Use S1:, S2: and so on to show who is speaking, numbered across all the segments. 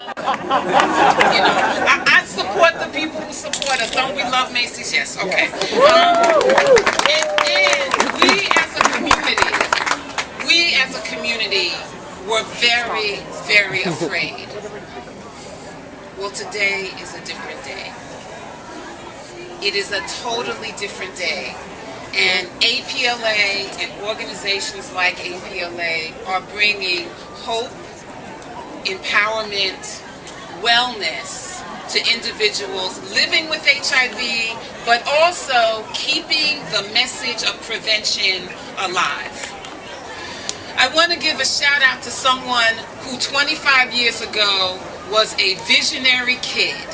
S1: I support the people who support us. Don't we love Macy's? Yes. Okay. And we as a community were very, very afraid. Well, today is a different day. It is a totally different day. And APLA and organizations like APLA are bringing hope, empowerment, wellness to individuals living with HIV, but also keeping the message of prevention alive. I want to give a shout out to someone who 25 years ago was a visionary kid.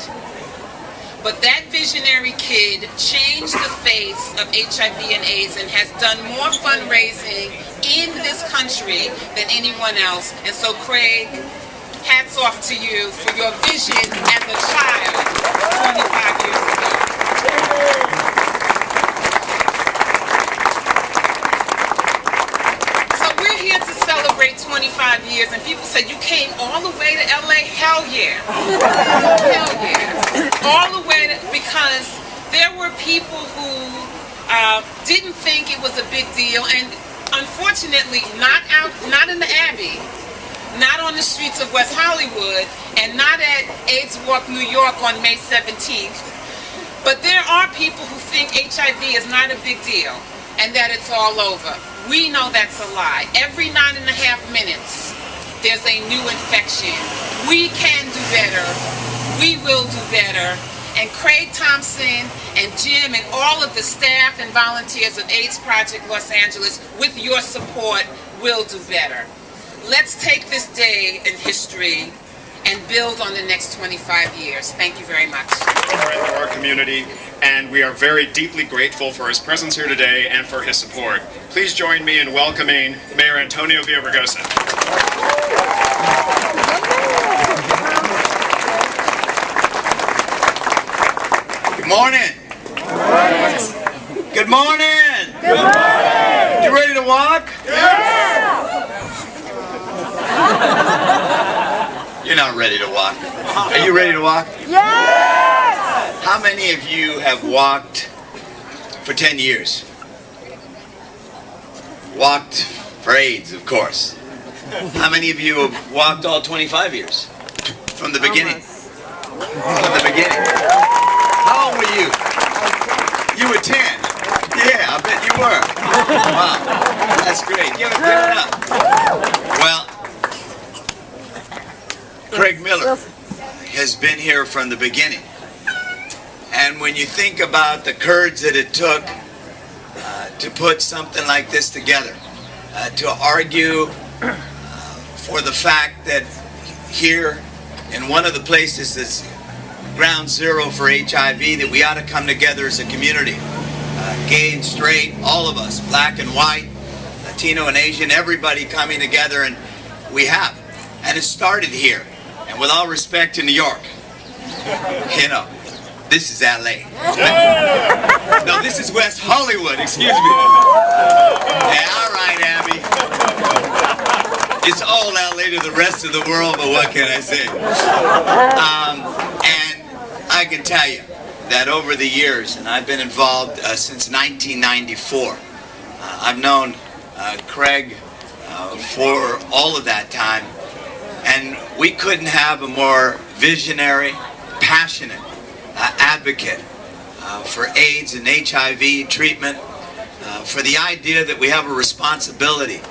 S1: But that visionary kid changed the face of HIV and AIDS and has done more fundraising in this country than anyone else. And so, Craig, hats off to you for your vision as a child 25 years ago. So we're here to celebrate 25 years, and people said, you came all the way to LA? Hell yeah. Hell yeah. All the way to, because there were people who didn't think it was a big deal, and unfortunately not in the Abbey, not on the streets of West Hollywood, and not at AIDS Walk New York on May 17th. But there are people who think HIV is not a big deal and that it's all over. We know that's a lie. Every 9.5 minutes, there's a new infection. We can do better. We will do better. And Craig Thompson and Jim and all of the staff and volunteers of AIDS Project Los Angeles, with your support, will do better. Let's take this day in history and build on the next 25 years. Thank you very much.
S2: For our community, and we are very deeply grateful for his presence here today and for his support. Please join me in welcoming Mayor Antonio Villaraigosa.
S3: Good morning. Good morning.
S4: Good morning.
S3: You ready to walk?
S4: Yeah.
S3: You're not ready to walk. Are you ready to walk?
S4: Yes.
S3: How many of you have walked for 10 years? Walked for AIDS, of course. How many of you have walked all 25 years? From the beginning? From the beginning. How old were you? You were 10. Yeah, I bet you were. Wow, that's great. Give it up. Well, Craig Miller has been here from the beginning. And when you think about the courage that it took to put something like this together, to argue for the fact that here in one of the places that's ground zero for HIV, that we ought to come together as a community, gay and straight, all of us, black and white, Latino and Asian, everybody coming together, and we have. And it started here. And with all respect to New York, you know, this is LA. No, this is West Hollywood, excuse me. Yeah, all right, Abby. It's all LA to the rest of the world, but what can I say? And I can tell you that over the years, and I've been involved since 1994, I've known Craig for all of that time, and we couldn't have a more visionary, passionate advocate for AIDS and HIV treatment, for the idea that we have a responsibility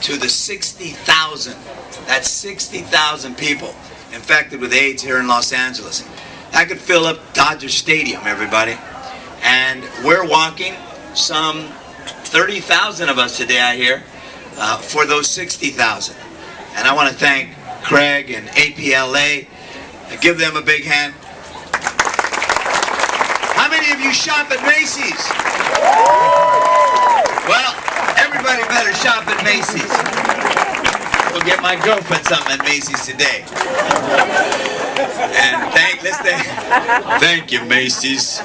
S3: to the 60,000, that's 60,000 people infected with AIDS here in Los Angeles. That could fill up Dodger Stadium, everybody. And we're walking, some 30,000 of us today, I hear, for those 60,000. And I want to thank Craig and APLA. Give them a big hand. How many of you shop at Macy's? Well, everybody better shop at Macy's. We'll get my girlfriend something at Macy's today. And thank you, Macy's.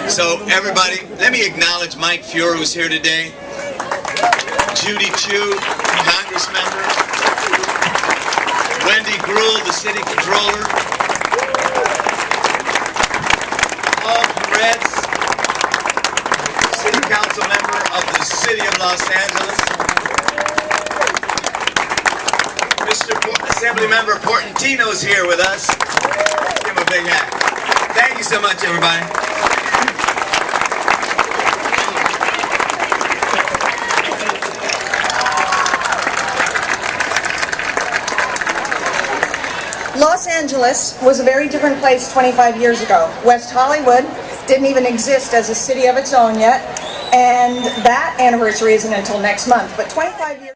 S3: So everybody, let me acknowledge Mike Fuhrer, who's here today. Judy Chu, Congress member. Wendy the city controller, Paul Peretz, city council member of the city of Los Angeles, Assembly Member Portantino's here with us. Give him a big hand. Thank you so much, everybody.
S5: Los Angeles was a very different place 25 years ago. West Hollywood didn't even exist as a city of its own yet, and that anniversary isn't until next month. But 25 years